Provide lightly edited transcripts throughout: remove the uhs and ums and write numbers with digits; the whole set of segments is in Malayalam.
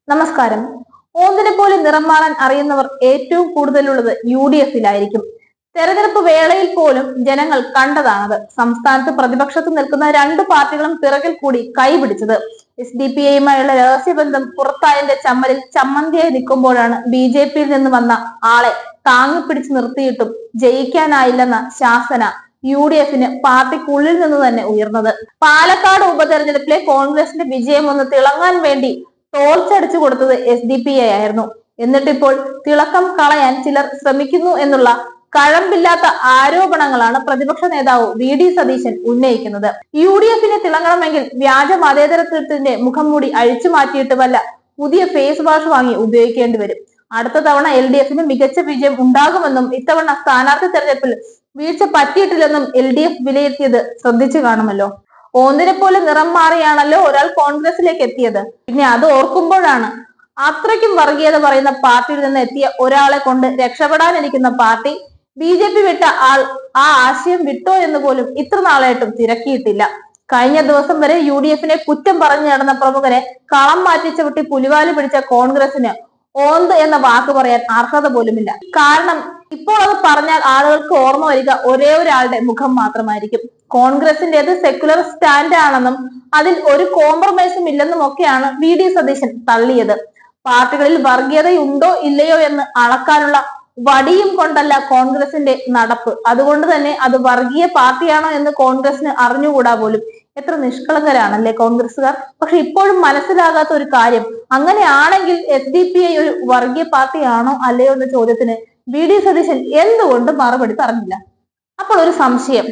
നമസ്കാരം. ഓന്തിനെ പോലെ നിറം മാറാൻ അറിയുന്നവർ ഏറ്റവും കൂടുതലുള്ളത് UDF-ലായിരിക്കും. തെരഞ്ഞെടുപ്പ് വേളയിൽ പോലും ജനങ്ങൾ കണ്ടതാണത്. സംസ്ഥാനത്ത് പ്രതിപക്ഷത്ത് നിൽക്കുന്ന രണ്ട് പാർട്ടികളും പിറകിൽ കൂടി കൈപിടിച്ചത്. SDPIയുമായുള്ള രഹസ്യബന്ധം പുറത്തായതിന്റെ ചമ്മലിൽ ചമ്മന്തിയായി നിൽക്കുമ്പോഴാണ് BJP-യിൽ നിന്ന് വന്ന ആളെ താങ്ങിപ്പിടിച്ചു നിർത്തിയിട്ടും ജയിക്കാനായില്ലെന്ന ശാസന UDF-ന് പാർട്ടിക്കുള്ളിൽ നിന്ന് തന്നെ ഉയർന്നത്. പാലക്കാട് ഉപതെരഞ്ഞെടുപ്പിലെ കോൺഗ്രസിന്റെ വിജയം ഒന്ന് തിളങ്ങാൻ വേണ്ടി ടോർച്ചടിച്ചു കൊടുത്തത് SDPI ആയിരുന്നു. എന്നിട്ടിപ്പോൾ തിളക്കം കളയാൻ ചിലർ ശ്രമിക്കുന്നു എന്നുള്ള കഴമ്പില്ലാത്ത ആരോപണങ്ങളാണ് പ്രതിപക്ഷ നേതാവ് VD സതീശൻ ഉന്നയിക്കുന്നത്. UDF-നെ തിളങ്ങണമെങ്കിൽ വ്യാജ മതേതരത്വത്തിന്റെ മുഖംമൂടി അഴിച്ചു മാറ്റിയിട്ട് വല്ല പുതിയ ഫേസ് വാഷ് വാങ്ങി ഉപയോഗിക്കേണ്ടി വരും. അടുത്ത തവണ LDF-ന് മികച്ച വിജയം ഉണ്ടാകുമെന്നും ഇത്തവണ സ്ഥാനാർത്ഥി തെരഞ്ഞെടുപ്പിൽ വീഴ്ച പറ്റിയിട്ടില്ലെന്നും LDF വിലയിരുത്തിയത് ശ്രദ്ധിച്ചു കാണുമല്ലോ. ഓന്തിനെ പോലെ നിറം മാറിയാണല്ലോ ഒരാൾ കോൺഗ്രസിലേക്ക് എത്തിയത്. പിന്നെ അത് ഓർക്കുമ്പോഴാണ് അത്രയ്ക്കും വർഗീയത പറയുന്ന പാർട്ടിയിൽ നിന്ന് എത്തിയ ഒരാളെ കൊണ്ട് രക്ഷപ്പെടാനിരിക്കുന്ന പാർട്ടി BJP വിട്ട ആൾ ആ ആശയം വിട്ടോ എന്ന് പോലും ഇത്ര നാളായിട്ടും തിരക്കിയിട്ടില്ല. കഴിഞ്ഞ ദിവസം വരെ UDF-നെ കുറ്റം പറഞ്ഞു നടന്ന പ്രമുഖരെ കളം മാറ്റി ചവിട്ടി പുലിവാലി പിടിച്ച കോൺഗ്രസിന് ഓന്ത് എന്ന വാക്ക് പറയാൻ അർഹത പോലുമില്ല. കാരണം ഇപ്പോൾ അത് പറഞ്ഞാൽ ആളുകൾക്ക് ഓർമ്മ വരിക ഒരേ ഒരാളുടെ മുഖം മാത്രമായിരിക്കും. കോൺഗ്രസിന്റേത് സെക്യുലർ സ്റ്റാൻഡ് ആണെന്നും അതിൽ ഒരു കോംപ്രമൈസും ഇല്ലെന്നും ഒക്കെയാണ് VD സതീശൻ തള്ളിയത്. പാർട്ടികളിൽ വർഗീയതയുണ്ടോ ഇല്ലയോ എന്ന് അളക്കാനുള്ള വടിയും കൊണ്ടല്ല കോൺഗ്രസിന്റെ നടപ്പ്. അതുകൊണ്ട് തന്നെ അത് വർഗീയ പാർട്ടിയാണോ എന്ന് കോൺഗ്രസിന് അറിഞ്ഞുകൂടാ പോലും. എത്ര നിഷ്കളങ്കരാണല്ലേ കോൺഗ്രസുകാർ. പക്ഷെ ഇപ്പോഴും മനസ്സിലാകാത്ത ഒരു കാര്യം, അങ്ങനെയാണെങ്കിൽ SDPI ഒരു വർഗീയ പാർട്ടിയാണോ അല്ലയോ എന്ന ചോദ്യത്തിന് VD സതീശൻ എന്തുകൊണ്ട് മറുപടി പറഞ്ഞില്ല? അപ്പോൾ ഒരു സംശയം,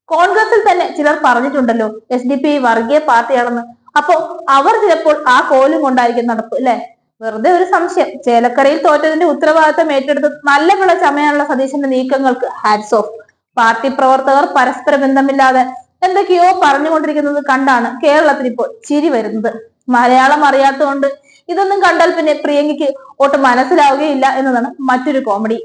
കോൺഗ്രസിൽ തന്നെ ചിലർ പറഞ്ഞിട്ടുണ്ടല്ലോ SDPI വർഗീയ പാർട്ടിയാണെന്ന്. അപ്പോ അവർ ചിലപ്പോൾ ആ കോലും കൊണ്ടായിരിക്കും നടപ്പ് അല്ലെ? വെറുതെ ഒരു സംശയം. ചേലക്കരയിൽ തോറ്റതിന്റെ ഉത്തരവാദിത്തം ഏറ്റെടുത്ത് നല്ല വിള ചമയാനുള്ള സതീശന്റെ നീക്കങ്ങൾക്ക് ഹാറ്റ്സ് ഓഫ്. പാർട്ടി പ്രവർത്തകർ പരസ്പര ബന്ധമില്ലാതെ എന്തൊക്കെയോ പറഞ്ഞുകൊണ്ടിരിക്കുന്നത് കണ്ടാണ് കേരളത്തിൽ ഇപ്പോൾ ചിരി വരുന്നത്. മലയാളം അറിയാത്തതുകൊണ്ട് ഇതൊന്നും കണ്ടാൽ പിന്നെ പ്രിയങ്കയ്ക്ക് ഒട്ടും മനസ്സിലാവുകയില്ല എന്നതാണ് മറ്റൊരു കോമഡി.